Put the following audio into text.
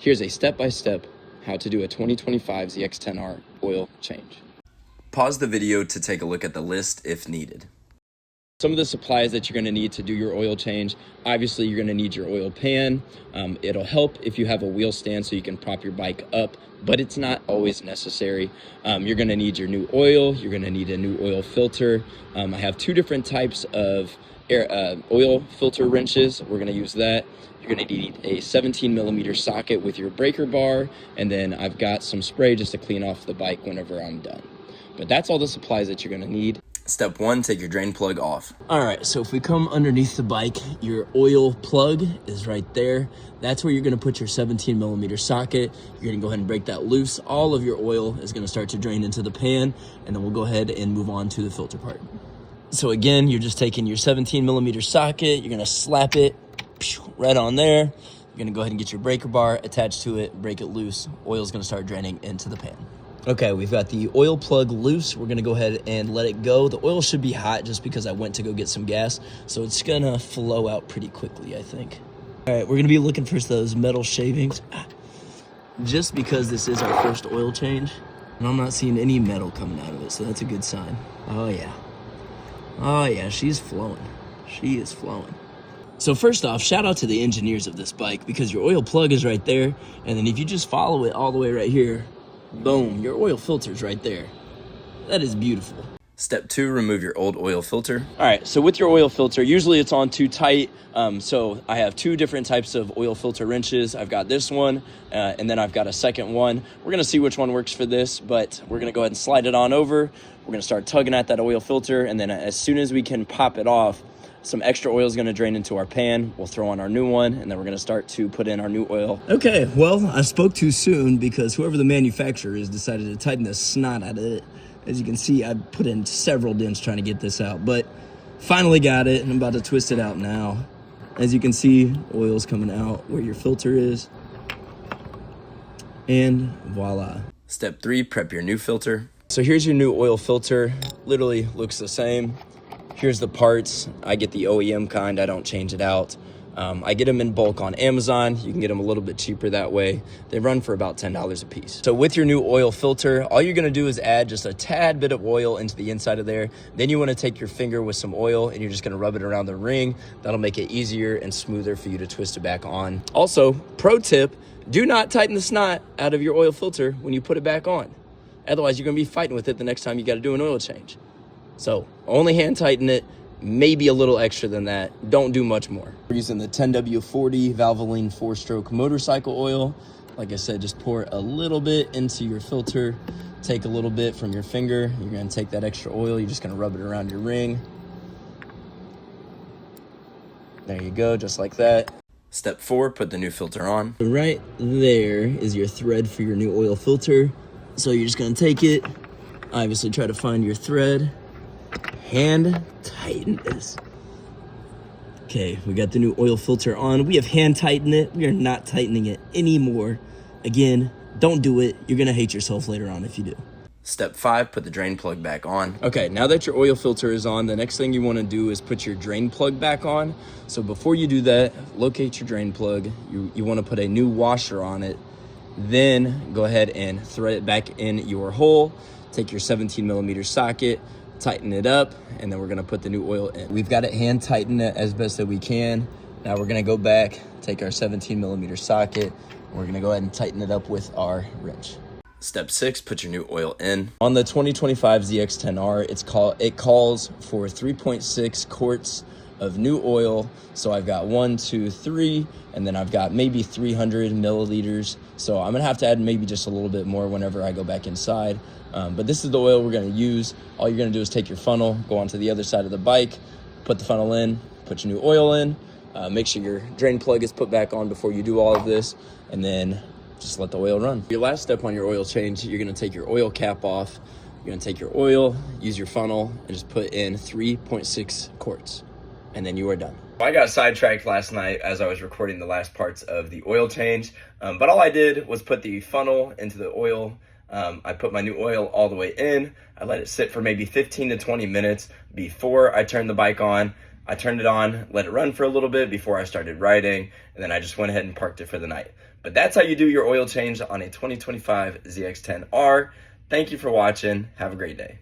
Here's a step-by-step how to do a 2025 ZX10R oil change. Pause the video to take a look at the list if needed. Some of the supplies that you're going to need to do your oil change, obviously you're going to need your oil pan. It'll help if you have a wheel stand so you can prop your bike up, but it's not always necessary. You're going to need your new oil. You're going to need a new oil filter. I have two different types of oil filter wrenches. We're going to use that. You're going to need a 17mm socket with your breaker bar, and then I've got some spray just to clean off the bike whenever I'm done. But that's all the supplies that you're going to need. Step 1, take your drain plug off. All right, so if we come underneath the bike, your oil plug is right there. That's where you're gonna put your 17mm socket. You're gonna go ahead and break that loose. All of your oil is gonna start to drain into the pan, and then we'll go ahead and move on to the filter part. So again, you're just taking your 17mm socket, you're gonna slap it right on there. You're gonna go ahead and get your breaker bar attached to it, break it loose. Oil's gonna start draining into the pan. Okay, we've got the oil plug loose. We're gonna go ahead and let it go. The oil should be hot just because I went to go get some gas, so it's gonna flow out pretty quickly, I think. All right, we're gonna be looking for those metal shavings. Just because this is our first oil change, and I'm not seeing any metal coming out of it, so that's a good sign. Oh yeah. Oh yeah, she's flowing. She is flowing. So first off, shout out to the engineers of this bike, because your oil plug is right there, and then if you just follow it all the way right here, boom, your oil filter's right there. That is beautiful. Step 2, remove your old oil filter. All right, so with your oil filter, usually it's on too tight. So I have two different types of oil filter wrenches. I've got this one, and then I've got a second one. We're gonna see which one works for this, but we're gonna go ahead and slide it on over. We're gonna start tugging at that oil filter, and then as soon as we can pop it off, some extra oil is going to drain into our pan. We'll throw on our new one, and then we're going to start to put in our new oil. Okay, well, I spoke too soon because whoever the manufacturer is decided to tighten the snot out of it. As you can see, I put in several dents trying to get this out, but finally got it, and I'm about to twist it out now. As you can see, oil's coming out where your filter is, and voila. Step 3, prep your new filter. So here's your new oil filter. Literally looks the same. Here's the parts. I get the OEM kind. I don't change it out. I get them in bulk on Amazon. You can get them a little bit cheaper that way. They run for about $10 a piece. So with your new oil filter, all you're gonna do is add just a tad bit of oil into the inside of there. Then you wanna take your finger with some oil and you're just gonna rub it around the ring. That'll make it easier and smoother for you to twist it back on. Also, pro tip, do not tighten the snot out of your oil filter when you put it back on. Otherwise, you're gonna be fighting with it the next time you gotta do an oil change. So only hand tighten it, maybe a little extra than that. Don't do much more. We're using the 10W40 Valvoline 4-stroke motorcycle oil. Like I said, just pour a little bit into your filter. Take a little bit from your finger. You're gonna take that extra oil. You're just gonna rub it around your ring. There you go, just like that. Step 4, put the new filter on. Right there is your thread for your new oil filter. So you're just gonna take it, obviously try to find your thread. Hand tighten this. Okay, we got the new oil filter on. We have hand tightened it. We are not tightening it anymore. Again, don't do it. You're gonna hate yourself later on if you do. Step 5, put the drain plug back on. Okay, now that your oil filter is on, the next thing you wanna do is put your drain plug back on. So before you do that, locate your drain plug. You wanna put a new washer on it. Then go ahead and thread it back in your hole. Take your 17mm socket, tighten it up, and then we're gonna put the new oil in. We've got it hand tightened as best that we can. Now we're gonna go back, take our 17mm socket, and we're gonna go ahead and tighten it up with our wrench. Step 6, put your new oil in. On the 2025 ZX10R, it calls for 3.6 quarts of new oil. So I've got 1, 2, 3, and then I've got maybe 300 milliliters. So I'm gonna have to add maybe just a little bit more whenever I go back inside. But this is the oil we're gonna use. All you're gonna do is take your funnel, go onto the other side of the bike, put the funnel in, put your new oil in, make sure your drain plug is put back on before you do all of this, and then just let the oil run. Your last step on your oil change, you're gonna take your oil cap off. You're gonna take your oil, use your funnel, and just put in 3.6 quarts, and then you are done. I got sidetracked last night as I was recording the last parts of the oil change, but all I did was put the funnel into the oil. I put my new oil all the way in. I let it sit for maybe 15 to 20 minutes before I turned the bike on. I turned it on, let it run for a little bit before I started riding, and then I just went ahead and parked it for the night. But that's how you do your oil change on a 2025 ZX10R. Thank you for watching. Have a great day.